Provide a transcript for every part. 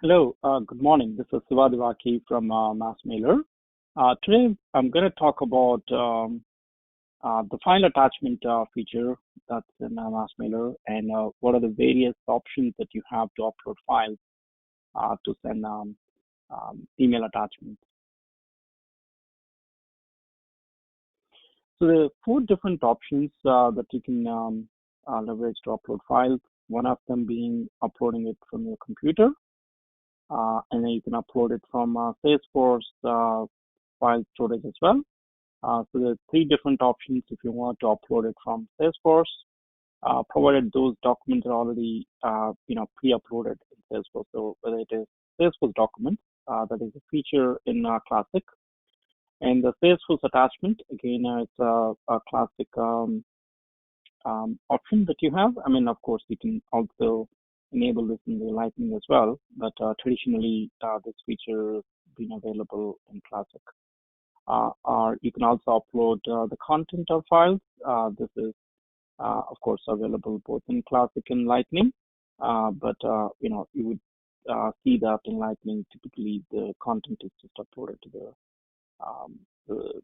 Hello, good morning. This is Siva Devaki from MassMailer. Today, I'm going to talk about the file attachment feature that's in MassMailer and what are the various options that you have to upload files to send email attachments. So there are four different options that you can leverage to upload files. One of them being uploading it from your computer, and then you can upload it from Salesforce file storage as well. So there are three different options if you want to upload it from Salesforce, provided those documents are already pre-uploaded in Salesforce. So whether it is Salesforce documents, that is a feature in Classic, and the Salesforce attachment, again, it's a Classic option that you have. I mean, of course, you can also enable this in the Lightning as well, but traditionally this feature has been available in Classic. Or you can also upload the content of files. This is, of course, available both in Classic and Lightning, but you would see that in Lightning, typically the content is just uploaded to the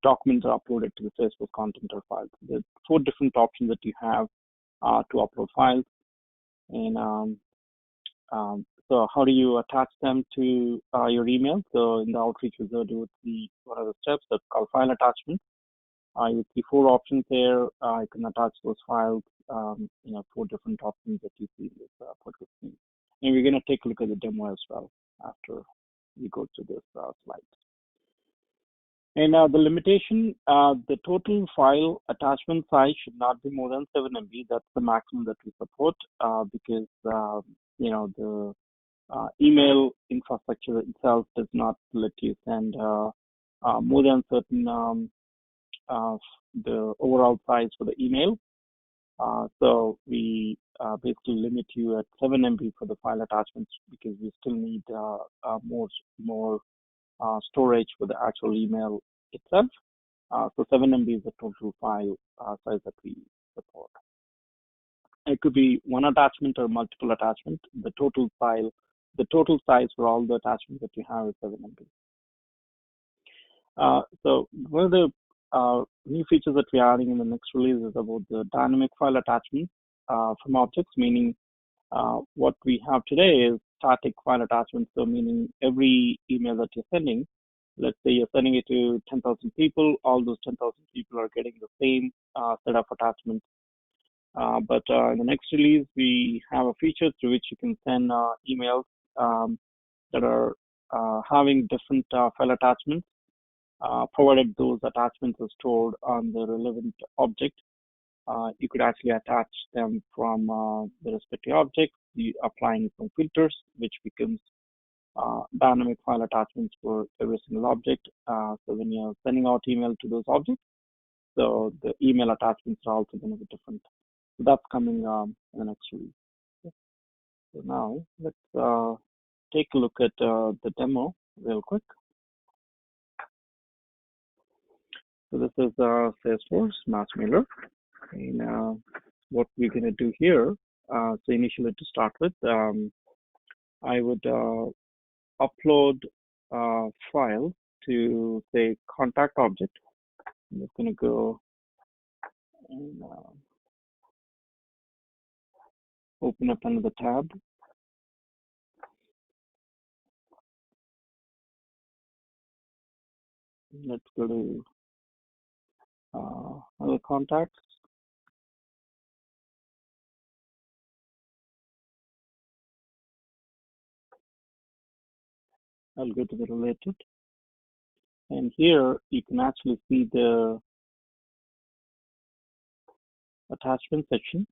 documents are uploaded to the Salesforce content or files. There are four different options that you have to upload files, and so how do you attach them to your email? So in the Outreach Wizard, you would see one of the steps that's called file attachment. You would see four options there. You can attach those files, four different options that you see in this particular screen. And we're going to take a look at the demo as well after we go to this slide. And the limitation, the total file attachment size should not be more than 7 MB. That's the maximum that we support because, the email infrastructure itself does not let you send more than certain the overall size for the email. So we basically limit you at 7 MB for the file attachments because we still need more storage for the actual email itself. So 7 MB is the total file size that we support. It could be one attachment or multiple attachment. The total size for all the attachments that you have is 7 MB. So one of the new features that we're adding in the next release is about the dynamic file attachment from objects, meaning what we have today is static file attachments. So meaning every email that you're sending, let's say you're sending it to 10,000 people, all those 10,000 people are getting the same set of attachments. But in the next release, we have a feature through which you can send emails that are having different file attachments, provided those attachments are stored on the relevant object. You could actually attach them from the respective objects, applying some filters, which becomes dynamic file attachments for every single object. So when you're sending out email to those objects, so the email attachments are also going to be different. So that's coming in the next release. Okay. So now let's take a look at the demo real quick. So this is Salesforce MassMailer, and what we're going to do here. So initially, to start with, I would upload a file to say contact object. I'm just going to go and open up another tab. Let's go to other contacts. I'll go to the related. And here you can actually see the attachment section.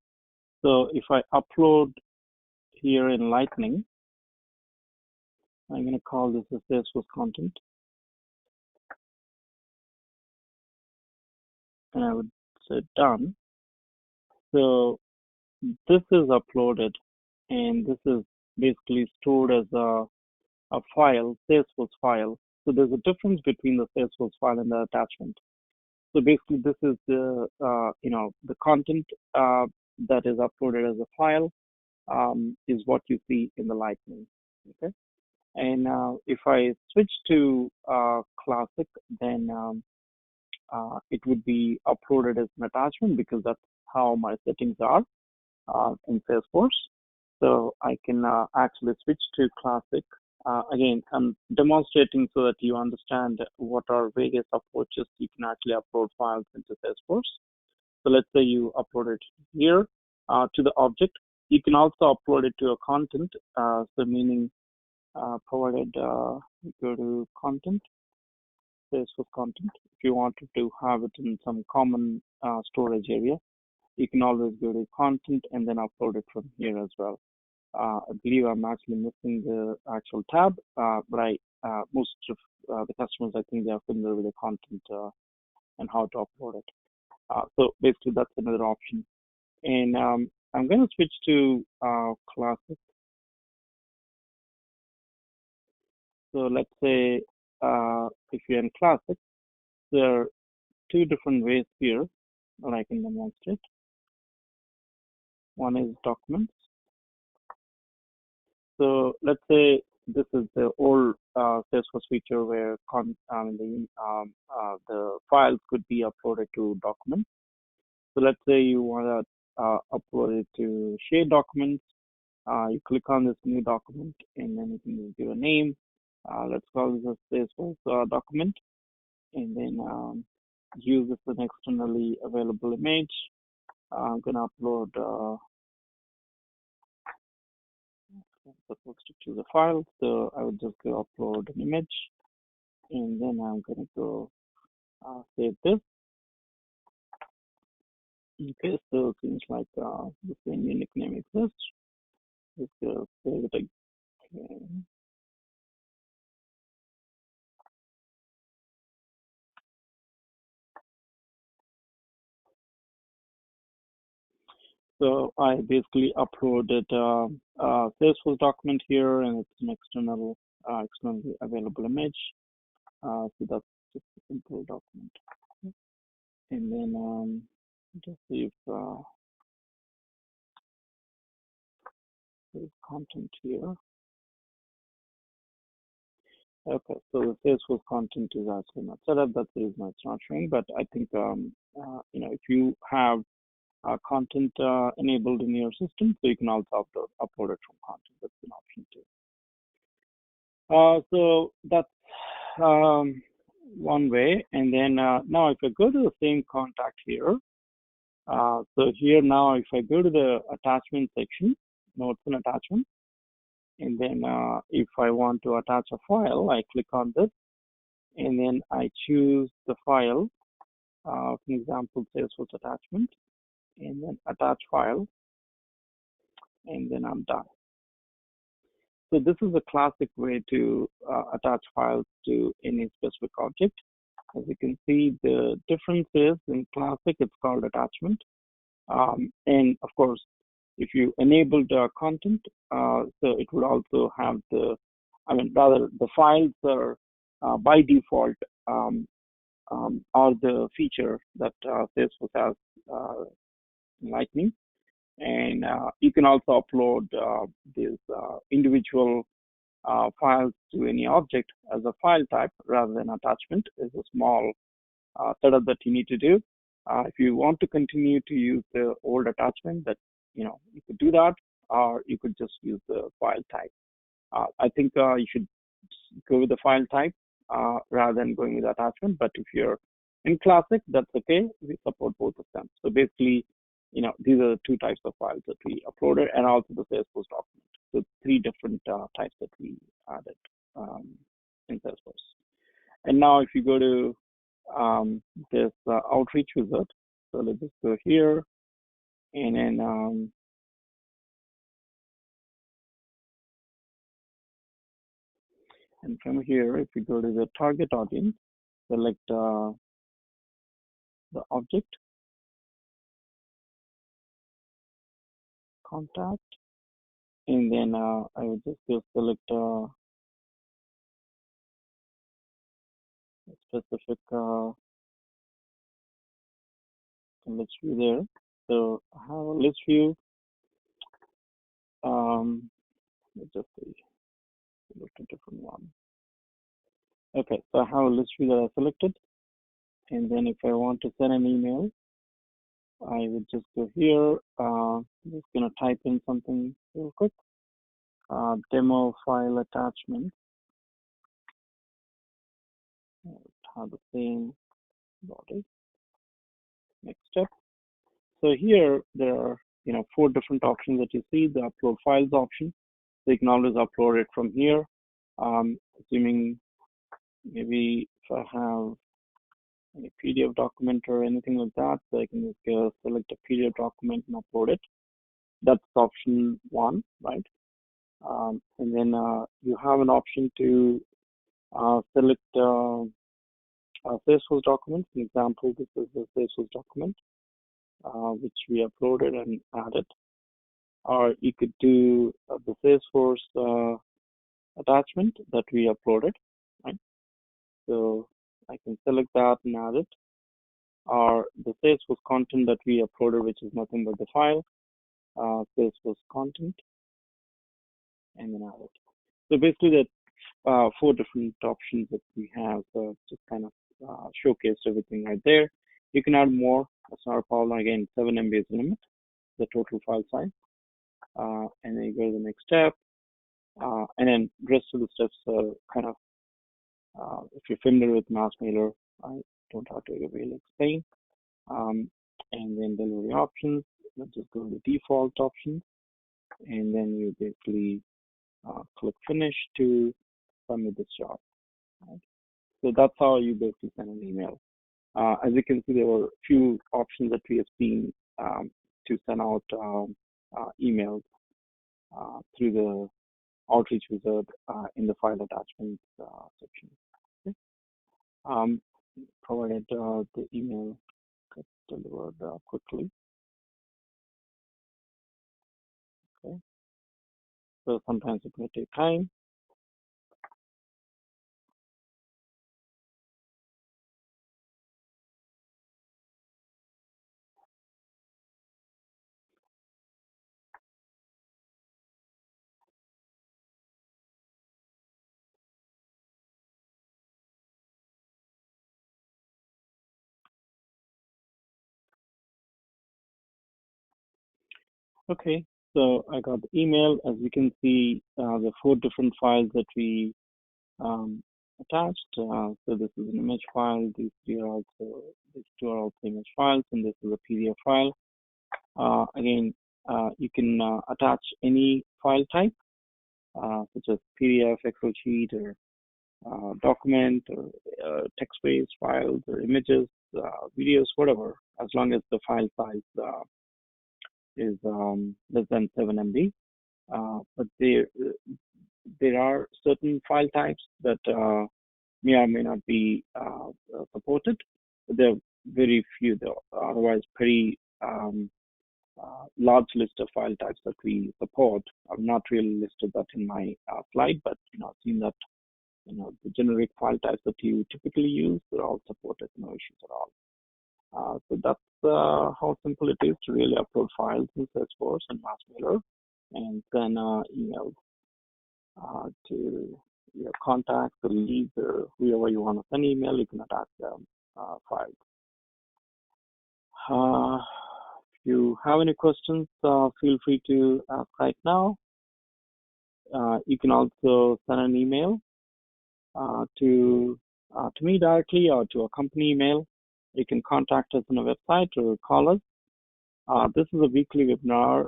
So if I upload here in Lightning, I'm going to call this a Salesforce content. And I would say done. So this is uploaded, and this is basically stored as a file, Salesforce file. So there's a difference between the Salesforce file and the attachment. So basically, this is the the content that is uploaded as a file is what you see in the Lightning. Okay. And if I switch to Classic, then it would be uploaded as an attachment because that's how my settings are in Salesforce. So I can actually switch to Classic. Again, I'm demonstrating so that you understand what are various approaches you can actually upload files into Salesforce. So let's say you upload it here to the object. You can also upload it to a content. So meaning provided you go to content, Salesforce content. If you wanted to have it in some common storage area, you can always go to content and then upload it from here as well. I believe I'm actually missing the actual tab, but most of the customers, I think they are familiar with the content and how to upload it. So basically, that's another option. And I'm going to switch to Classic. So let's say if you're in Classic, there are two different ways here that I can demonstrate. One is documents. So let's say this is the old Salesforce feature where the files could be uploaded to documents. So let's say you want to upload it to shared documents. You click on this new document and then you can give a name. Let's call this a Salesforce document, and then use this as an externally available image. I'm gonna upload. I'm supposed to choose a file, so I would just go upload an image, and then I'm gonna go save this. Okay, so it seems like the same unique name exists. Let's go save it again. So I basically uploaded a Salesforce document here, and it's an externally available image. So that's just a simple document. And then just see if there's content here. Okay, so the Salesforce content is actually not set up. That's the reason it's not showing. But I think if you have content enabled in your system, so you can also upload it from content. That's an option too. So that's one way. And then now if I go to the same contact here, so here now if I go to the attachment section, notes and attachment, and then if I want to attach a file, I click on this, and then I choose the file, for example, Salesforce attachment, and then attach file, and then I'm done. So this is a classic way to attach files to any specific object. As you can see, the difference is in Classic, it's called attachment. And of course, if you enabled content, so it would also have the files are by default are the feature that Salesforce has Lightning. And you can also upload these individual files to any object as a file type rather than attachment. Is a small setup that you need to do. If you want to continue to use the old attachment, that you could do that, or you could just use the file type. I think you should go with the file type rather than going with attachment. But if you're in Classic, that's okay. We support both of them. So basically, these are the two types of files that we uploaded, and also the Salesforce document. So three different types that we added in Salesforce. And now if you go to this outreach wizard, so let's just go here, and then and from here, if you go to the target audience, select the object, contact, and then I would just go select a specific list view there. So I have a list view. Let's just see. Okay, so I have a list view that I selected, and then if I want to send an email, I would just go here. I'm just gonna type in something real quick. Demo file attachment. Have the same body. Next step. So here there are 4 different options that you see. The upload files option. So you can always upload it from here. Assuming maybe if I have any PDF document or anything like that, so I can just select a PDF document and upload it. That's option 1, right? And then you have an option to select Salesforce documents. For example, this is a Salesforce document which we uploaded and added. Or you could do the Salesforce attachment that we uploaded, right? So I can select that and add it. Or the Salesforce content that we uploaded, which is nothing but the file, Salesforce content, and then add it. So basically, that 4 different options that we have. So just kind of showcased everything right there. You can add more. That's not a problem. Again, 7 MB is the limit, the total file size. And then you go to the next step. And then the rest of the steps are kind of, if you're familiar with MassMailer, I don't have to really explain. And then delivery options. Let's just go to the default options. And then you basically click finish to submit this job. Right? So that's how you basically send an email. As you can see, there were a few options that we have seen to send out emails through the outreach wizard in the file attachments section. Okay. Provided the email gets delivered quickly. Okay. So sometimes it may take time. Okay, so I got the email. As you can see, the 4 different files that we attached. So this is an image file. These 2 are also image files, and this is a PDF file. Again, you can attach any file type, such as PDF, Excel sheet, or document, or text-based files, or images, videos, whatever, as long as the file size is less than 7 MB. But there are certain file types that may or may not be supported. But there are very few, though. Otherwise, pretty large list of file types that we support. I've not really listed that in my slide, but I've seen that the generic file types that you typically use, they're all supported, no issues at all. So that's how simple it is to really upload files in Salesforce and MassMailer, and then emails to your contacts or leads or whoever you want to send email. You can attach them files. If you have any questions, feel free to ask right now. You can also send an email to me directly or to a company email. You can contact us on our website or call us. This is a weekly webinar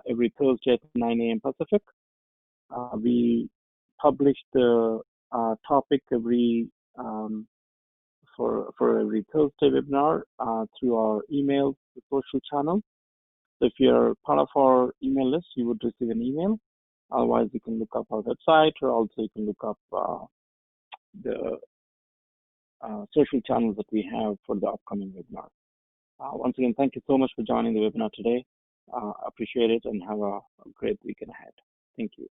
every Thursday at 9 a.m. Pacific. We publish the topic every for every Thursday webinar through our email social channel. So if you're part of our email list, you would receive an email. Otherwise, you can look up our website, or also you can look up the social channels that we have for the upcoming webinar. Once again, thank you so much for joining the webinar today. Appreciate it, and have a great weekend ahead. Thank you.